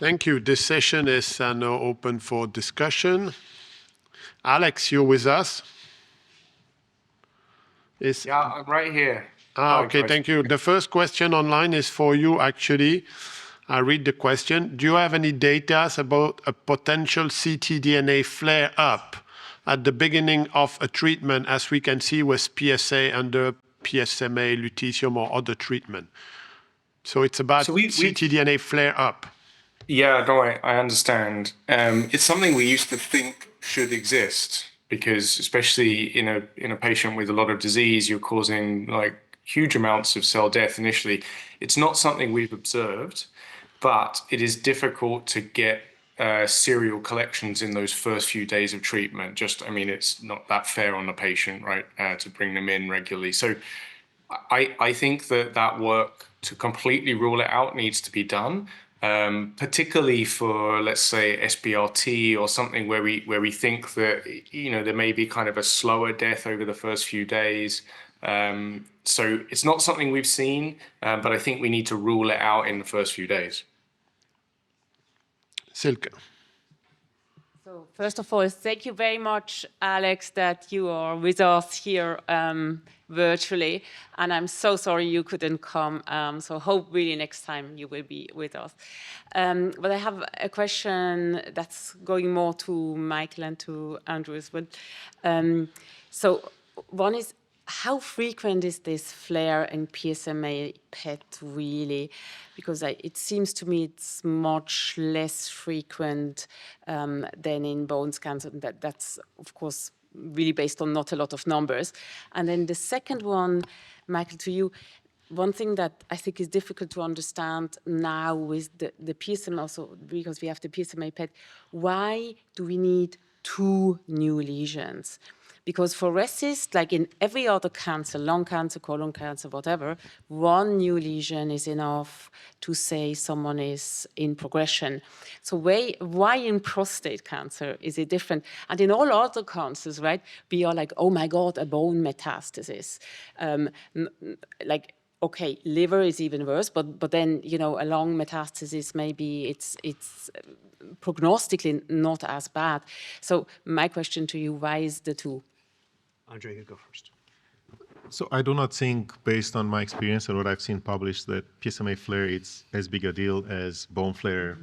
Thank you. This session is now open for discussion. Alex, you're with us? Yeah, I'm right here. Okay, thank you. The first question online is for you, actually. I read the question. Do you have any data about a potential ctDNA flare-up at the beginning of a treatment, as we can see with PSA under PSMA, lutetium, or other treatment? So it's about ctDNA flare-up. Yeah, no, I understand. It's something we used to think should exist because, especially in a patient with a lot of disease, you're causing like huge amounts of cell death initially. It's not something we've observed, but it is difficult to get serial collections in those first few days of treatment. I mean, it's not that fair on the patient, right, to bring them in regularly. So I think that work to completely rule it out needs to be done. Particularly for, let's say, SBRT or something where we think that there may be kind of a slower death over the first few days. So it's not something we've seen, but I think we need to rule it out in the first few days. Silke. So first of all, thank you very much, Alex, that you are with us here virtually. And I'm so sorry you couldn't come. So hope really next time you will be with us. But I have a question that's going more to Michael and to Andrew as well. So one is, how frequent is this flare in PSMA PET really? Because it seems to me it's much less frequent than in bone cancer. That's, of course, really based on not a lot of numbers. And then the second one, Michael, to you, one thing that I think is difficult to understand now with the PSMA also, because we have the PSMA PET, why do we need 2 new lesions? Because for RECIST, like in every other cancer, lung cancer, colon cancer, whatever, 1 new lesion is enough to say someone is in progression. So why in prostate cancer is it different? And in all other cancers, right, we are like, oh my God, a bone metastasis. Okay, liver is even worse, but then, a lung metastasis, maybe it's prognostically not as bad. So my question to you, why is the 2? Andre, you go first. So I do not think, based on my experience and what I've seen published, that PSMA flare is as big a deal as bone flare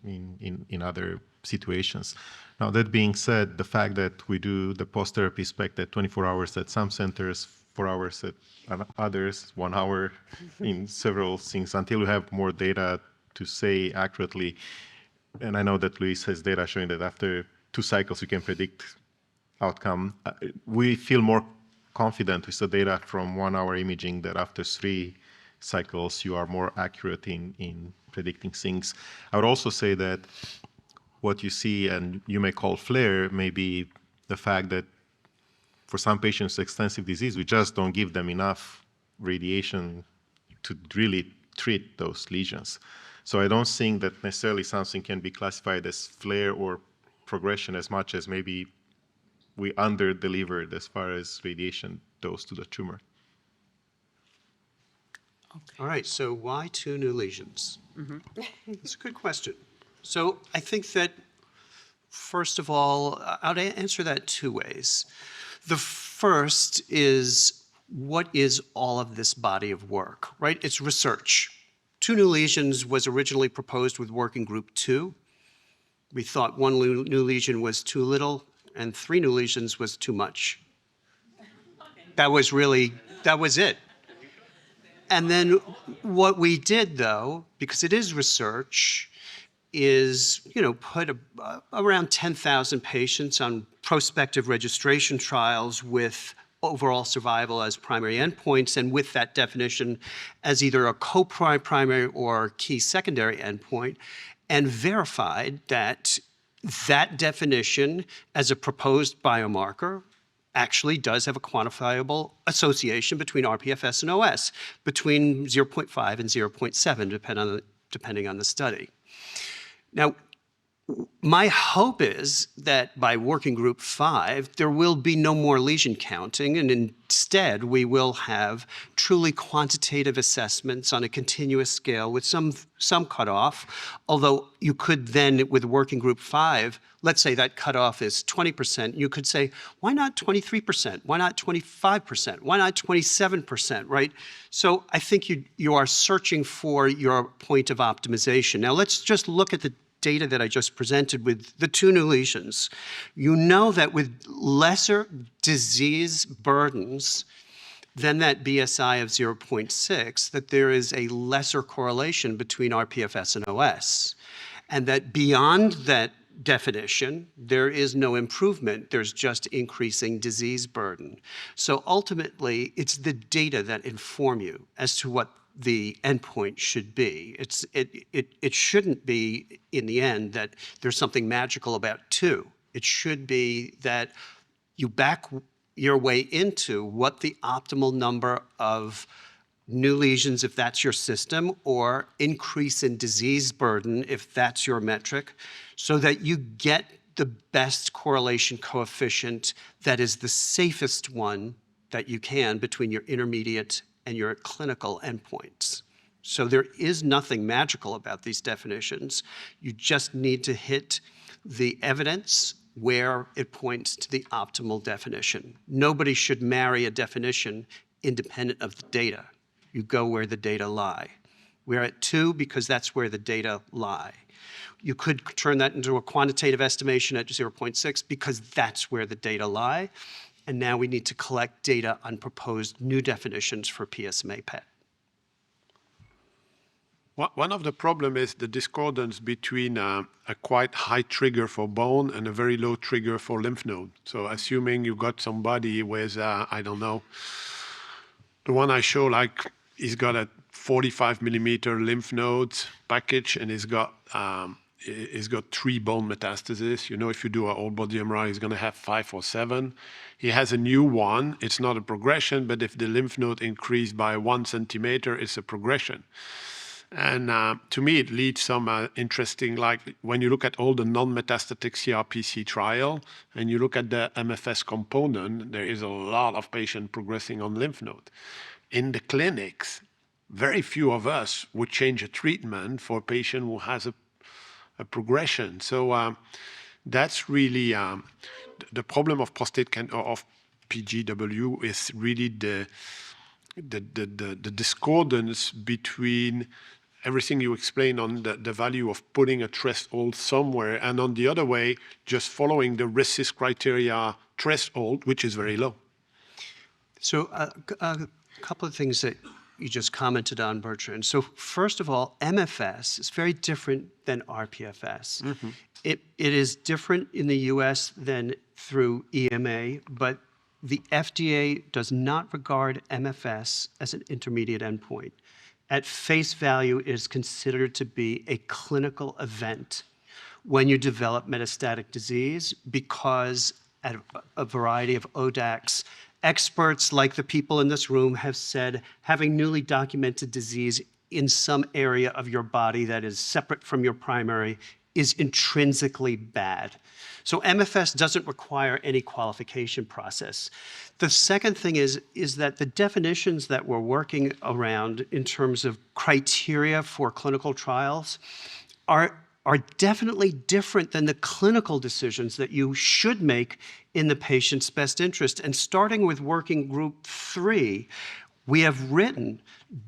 in other situations. Now, that being said, the fact that we do the post-therapy SPECT at 24 hours at some centers, 4 hours at others, 1 hour in several things, until we have more data to say accurately. And I know that Luis has data showing that after 2 cycles, you can predict outcome. We feel more confident with the data from 1 hour imaging that after 3 cycles, you are more accurate in predicting things. I would also say that what you see, and you may call flare, may be the fact that for some patients with extensive disease, we just don't give them enough radiation to really treat those lesions. So I don't think that necessarily something can be classified as flare or progression as much as maybe we under-delivered as far as radiation dose to the tumor. Okay. All right, so why 2 new lesions? That's a good question. So I think that, first of all, I'll answer that 2 ways. The first is, what is all of this body of work, right? It's research. 2 new lesions was originally proposed with working group 2. We thought 1 new lesion was too little, and 3 new lesions was too much. That was it. And then what we did, though, because it is research, is, put around 10,000 patients on prospective registration trials with overall survival as primary endpoints, and with that definition as either a co-primary or key secondary endpoint, and verified that that definition as a proposed biomarker actually does have a quantifiable association between rPFS and OS, between 0.5 and 0.7, depending on the study. Now, My hope is that by working group 5, there will be no more lesion counting, and instead we will have truly quantitative assessments on a continuous scale with some cutoff, although you could then, with working group 5, let's say that cutoff is 20%, you could say, why not 23%? Why not 25%? Why not 27%, right? So I think you are searching for your point of optimization. Now let's just look at the data that I just presented with the 2 new lesions. You know that with lesser disease burdens than that BSI of 0.6, that there is a lesser correlation between rPFS and OS. And that beyond that definition, there is no improvement. There's just increasing disease burden. So ultimately, it's the data that inform you as to what the endpoint should be. It shouldn't be, in the end, that there's something magical about 2. It should be that you back your way into what the optimal number of new lesions, if that's your system, or increase in disease burden, if that's your metric, so that you get the best correlation coefficient that is the safest one that you can between your intermediate and your clinical endpoints. So there is nothing magical about these definitions. You just need to hit the evidence where it points to the optimal definition. Nobody should marry a definition independent of the data. You go where the data lie. We're at 2 because that's where the data lie. You could turn that into a quantitative estimation at 0.6 because that's where the data lie. And now we need to collect data on proposed new definitions for PSMA PET. One of the problems is the discordance between a quite high trigger for bone and a very low trigger for lymph node. So assuming you got somebody with, I don't know, the one I show, like, he's got a 45 millimeter lymph nodes package and he's got 3 bone metastases. You know, if you do a whole body MRI, he's going to have 5 or 7. He has a new one. It's not a progression, but if the lymph node increased by 1 centimeter, it's a progression. And to me, it leads some interesting, like when you look at all the non-metastatic CRPC trial and you look at the MFS component, there is a lot of patients progressing on lymph node. In the clinics, very few of us would change a treatment for a patient who has a progression. So that's really the problem of prostate cancer, of PGW, is really the discordance between everything you explained on the value of putting a threshold somewhere, and on the other way, just following the RECIST criteria threshold, which is very low. So a couple of things that you just commented on, Bertrand. So first of all, MFS is very different than rPFS. Mm-hmm. It is different in the US than through EMA, but the FDA does not regard MFS as an intermediate endpoint. At face value, it is considered to be a clinical event when you develop metastatic disease, because at a variety of ODACs, experts like the people in this room have said having newly documented disease in some area of your body that is separate from your primary is intrinsically bad. So MFS doesn't require any qualification process. The second thing is that the definitions that we're working around in terms of criteria for clinical trials are definitely different than the clinical decisions that you should make in the patient's best interest. And starting with working group 3, we have written,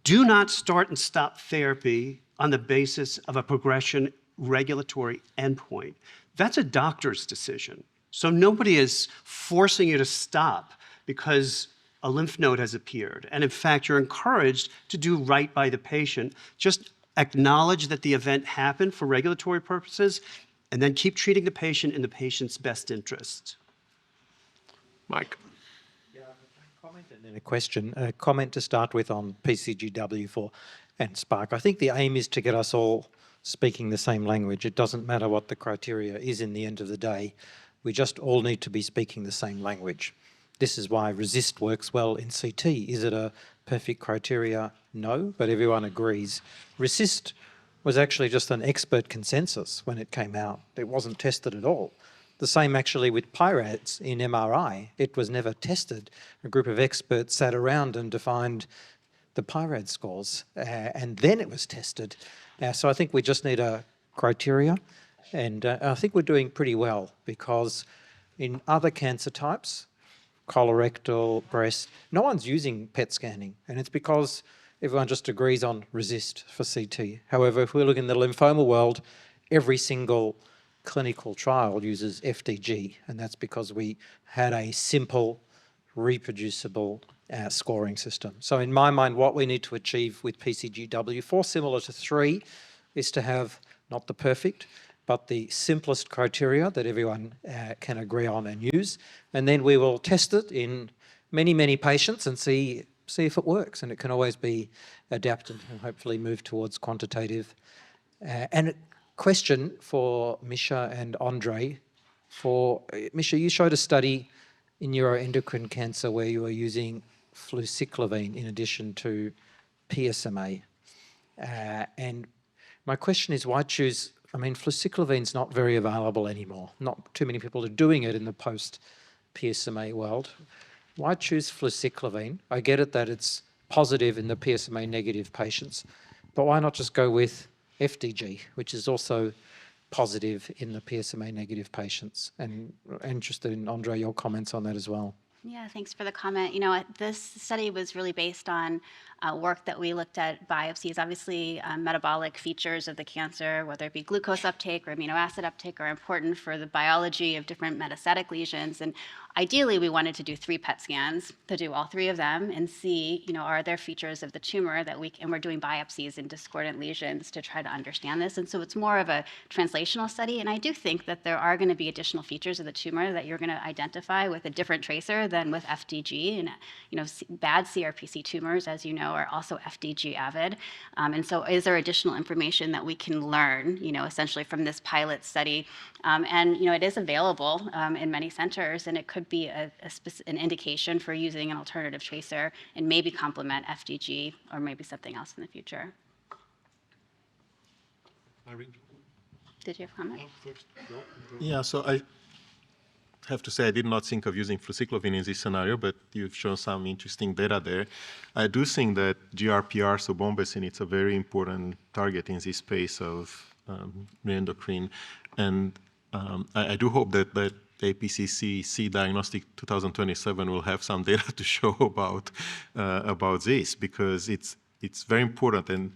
do not start and stop therapy on the basis of a progression regulatory endpoint. That's a doctor's decision. So nobody is forcing you to stop because a lymph node has appeared. And in fact, you're encouraged to do right by the patient. Just acknowledge that the event happened for regulatory purposes, and then keep treating the patient in the patient's best interest. Mike. Yeah, a comment and then a question. A comment to start with on PCGW and Spark. I think the aim is to get us all speaking the same language. It doesn't matter what the criteria is in the end of the day. We just all need to be speaking the same language. This is why RECIST works well in CT. Is it a perfect criteria? No, but everyone agrees. RECIST was actually just an expert consensus when it came out. It wasn't tested at all. The same actually with PIRADS in MRI. It was never tested. A group of experts sat around and defined the PIRAD scores, and then it was tested. So I think we just need a criteria, and I think we're doing pretty well, because in other cancer types, colorectal, breast, no one's using PET scanning, and it's because everyone just agrees on RESIST for CT. However, if we look in the lymphoma world, every single clinical trial uses FDG, and that's because we had a simple, reproducible scoring system. So in my mind, what we need to achieve with PCGW4, similar to 3, is to have not the perfect, but the simplest criteria that everyone can agree on and use. And then we will test it in many, many patients and see if it works. And it can always be adapted and hopefully move towards quantitative. And a question for Misha and Andre. Misha, you showed a study in neuroendocrine cancer where you were using fluciclovine in addition to PSMA. And my question is, why choose, I mean, fluciclovine's not very available anymore. Not too many people are doing it in the post-PSMA world. Why choose fluciclovine? I get it that it's positive in the PSMA negative patients, but why not just go with FDG, which is also positive in the PSMA negative patients? And interested in, Andre, your comments on that as well. Yeah, thanks for the comment. You know, this study was really based on work that we looked at biopsies. Obviously, metabolic features of the cancer, whether it be glucose uptake or amino acid uptake, are important for the biology of different metastatic lesions. And ideally, we wanted to do 3 PET scans, to do all 3 of them and see, you know, are there features of the tumor that and we're doing biopsies in discordant lesions to try to understand this. And so it's more of a translational study. And I do think that there are going to be additional features of the tumor that you're going to identify with a different tracer than with FDG. And, you know, bad CRPC tumors, as you know, are also FDG avid. And so is there additional information that we can learn, you know, essentially from this pilot study? And, you know, it is available in many centers, and it could be an indication for using an alternative tracer and maybe complement FDG or maybe something else in the future. Did you have a comment? Yeah, so I have to say I did not think of using fluciclovine in this scenario, but you've shown some interesting data there. I do think that GRPR, so bombesin, it's a very important target in this space of neuroendocrine. And I do hope that APCCC Diagnostics 2027 will have some data to show about this, because it's very important. And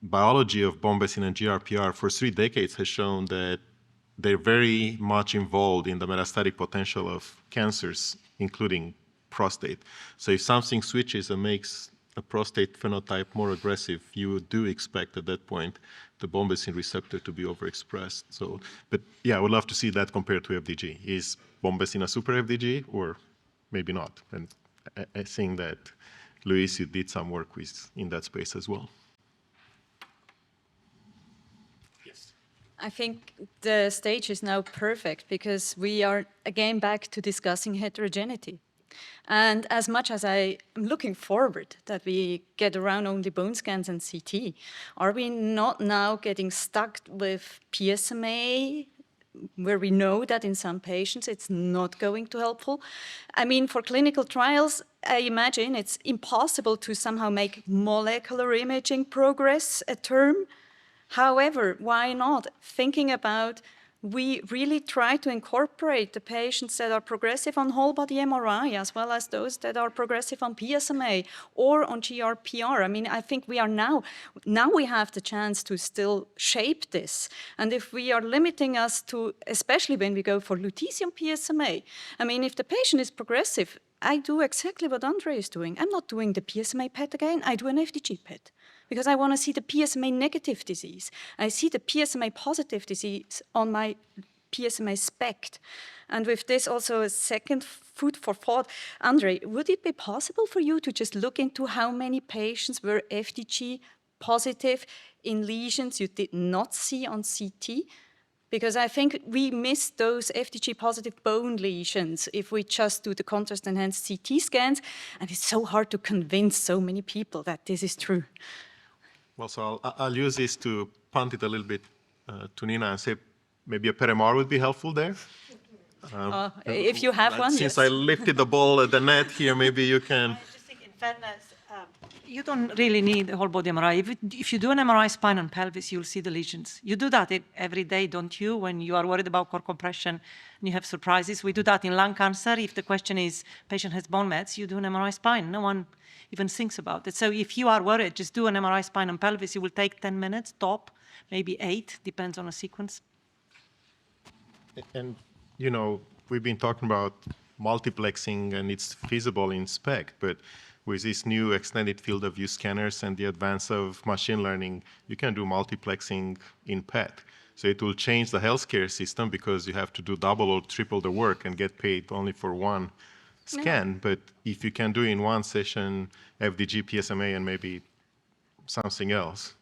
biology of bombesin and GRPR for 3 decades has shown that they're very much involved in the metastatic potential of cancers, including prostate. So if something switches and makes a prostate phenotype more aggressive, you do expect at that point the bombesin receptor to be overexpressed. So, but yeah, I would love to see that compared to FDG. Is bombesin a super FDG or maybe not? And I think that Luis, you did some work in that space as well. I think the stage is now perfect, because we are again back to discussing heterogeneity. And as much as I am looking forward that we get around only bone scans and CT, are we not now getting stuck with PSMA, where we know that in some patients it's not going to helpful? I mean, for clinical trials, I imagine it's impossible to somehow make molecular imaging progress a term. However, why not thinking about, we really try to incorporate the patients that are progressive on whole body MRI, as well as those that are progressive on PSMA or on GRPR. I mean, I think we are now we have the chance to still shape this. And if we are limiting us to, especially when we go for lutetium PSMA, I mean, if the patient is progressive, I do exactly what Andre is doing. I'm not doing the PSMA PET again, I do an FDG PET, because I want to see the PSMA negative disease. I see the PSMA positive disease on my PSMA SPECT. And with this also a second food for thought, Andre, would it be possible for you to just look into how many patients were FDG positive in lesions you did not see on CT? Because I think we miss those FDG positive bone lesions if we just do the contrast enhanced CT scans, and it's so hard to convince so many people that this is true. Well, so I'll use this to punt it a little bit to Nina and say maybe a PERMR would be helpful there. If you have one, Since yes. I lifted the ball at the net here, maybe you can. I just think in fairness, you don't really need a whole body MRI. If you do an MRI spine and pelvis, you'll see the lesions. You do that every day, don't you? When you are worried about core compression and you have surprises. We do that in lung cancer. If the question is patient has bone mets, you do an MRI spine. No one even thinks about it. So if you are worried, just do an MRI spine and pelvis. It will take 10 minutes, top, maybe 8, depends on the sequence. And, you know, we've been talking about multiplexing and it's feasible in SPECT, but with this new extended field of view scanners and the advance of machine learning, you can do multiplexing in PET. So it will change the healthcare system because you have to do double or triple the work and get paid only for one scan. But if you can do in one session FDG, PSMA, and maybe something else.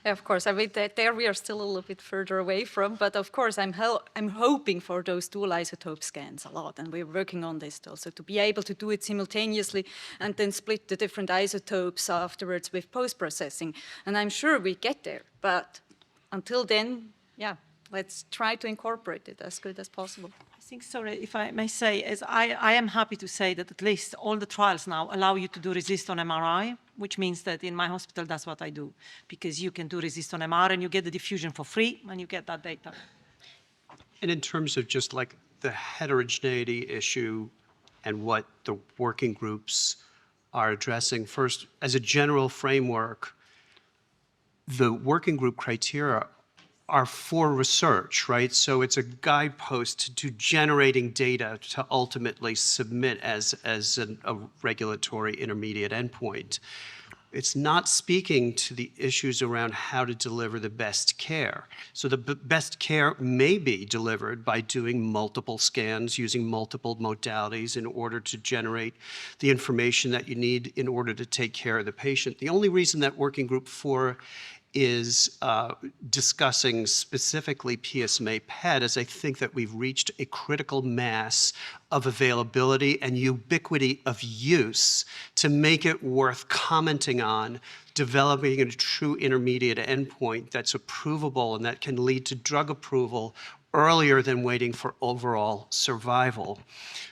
Of course, I mean, there we are still a little bit further away from, but of course, I'm hoping for those dual isotope scans a lot, and we're working on this also, to be able to do it simultaneously and then split the different isotopes afterwards with post-processing. And I'm sure we get there, but until then, yeah, let's try to incorporate it as good as possible. I think, sorry, if I may say, is I am happy to say that at least all the trials now allow you to do RECIST on MRI, which means that in my hospital, that's what I do, because you can do RECIST on MR and you get the diffusion for free and you get that data. And in terms of just like the heterogeneity issue and what the working groups are addressing, first, as a general framework, the working group criteria are for research, right? So it's a guidepost to generating data to ultimately submit as a regulatory intermediate endpoint. It's not speaking to the issues around how to deliver the best care. So the best care may be delivered by doing multiple scans, using multiple modalities in order to generate the information that you need in order to take care of the patient. The only reason that Working Group 4 is discussing specifically PSMA PET is I think that we've reached a critical mass of availability and ubiquity of use to make it worth commenting on, developing a true intermediate endpoint that's approvable and that can lead to drug approval earlier than waiting for overall survival.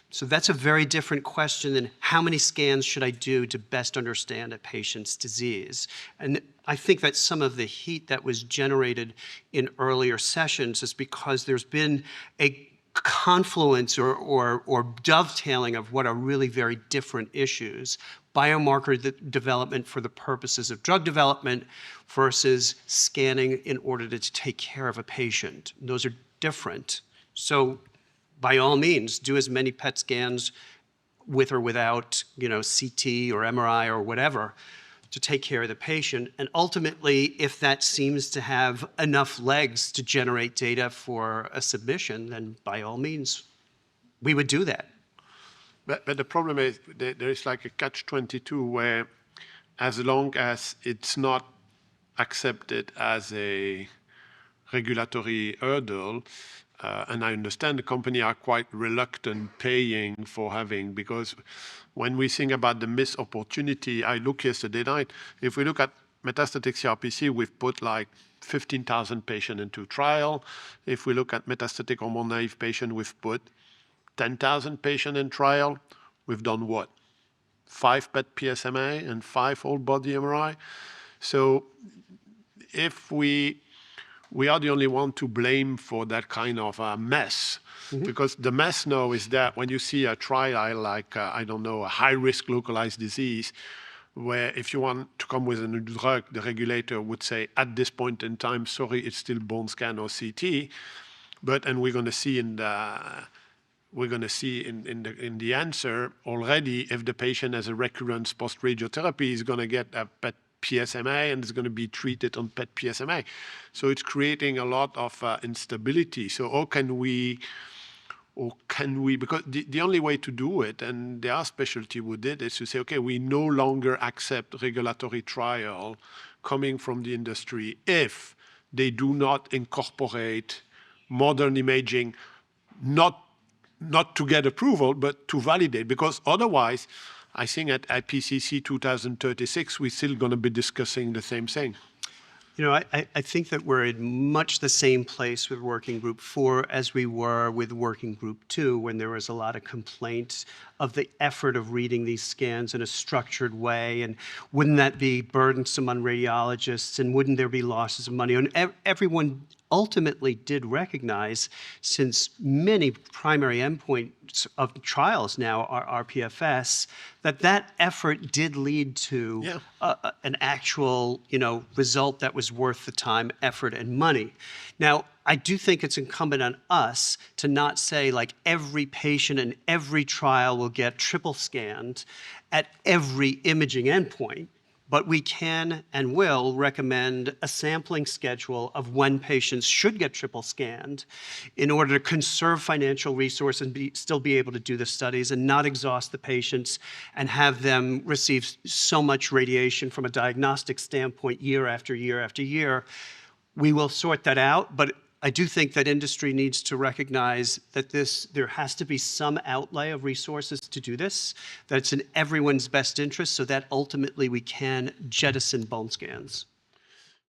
So that's a very different question than how many scans should I do to best understand a patient's disease. And I think that some of the heat that was generated in earlier sessions is because there's been a confluence or dovetailing of what are really very different issues. Biomarker development for the purposes of drug development versus scanning in order to take care of a patient. Those are different. So by all means, do as many PET scans with or without, CT or MRI or whatever to take care of the patient. And ultimately, if that seems to have enough legs to generate data for a submission, then by all means, we would do that. But the problem is there is like a catch-22 where as long as it's not accepted as a regulatory hurdle, and I understand the company are quite reluctant paying for having, because when we think about the missed opportunity, I look yesterday night, if we look at metastatic CRPC, we've put like 15,000 patients into trial. If we look at metastatic hormone naive patient, we've put 10,000 patients in trial. We've done what? 5 PET PSMA and 5 whole body MRI. So if we are the only one to blame for that kind of mess. Because the mess now is that when you see a trial like, I don't know, a high-risk localized disease, where if you want to come with a new drug, the regulator would say, at this point in time, sorry, it's still bone scan or CT. And we're going to see in the answer already if the patient has a recurrence post-radiotherapy, is going to get a PET PSMA and is going to be treated on PET PSMA. So it's creating a lot of instability. So how can we, because the only way to do it, and there are specialty who did, is to say, okay, we no longer accept regulatory trial coming from the industry if they do not incorporate modern imaging, not to get approval, but to validate. Because otherwise, I think at APCCC 2036, we're still going to be discussing the same thing. You know, I think that we're in much the same place with Working Group 4 as we were with Working Group 2, when there was a lot of complaint of the effort of reading these scans in a structured way, and wouldn't that be burdensome on radiologists, and wouldn't there be losses of money? And everyone ultimately did recognize, since many primary endpoints of trials now are RPFS, that effort did lead to an actual, result that was worth the time, effort, and money. Now, I do think it's incumbent on us to not say, like, every patient in every trial will get triple scanned at every imaging endpoint. But we can and will recommend a sampling schedule of when patients should get triple scanned in order to conserve financial resources and still be able to do the studies and not exhaust the patients and have them receive so much radiation from a diagnostic standpoint year after year after year. We will sort that out, but I do think that industry needs to recognize that there has to be some outlay of resources to do this, that it's in everyone's best interest, so that ultimately we can jettison bone scans.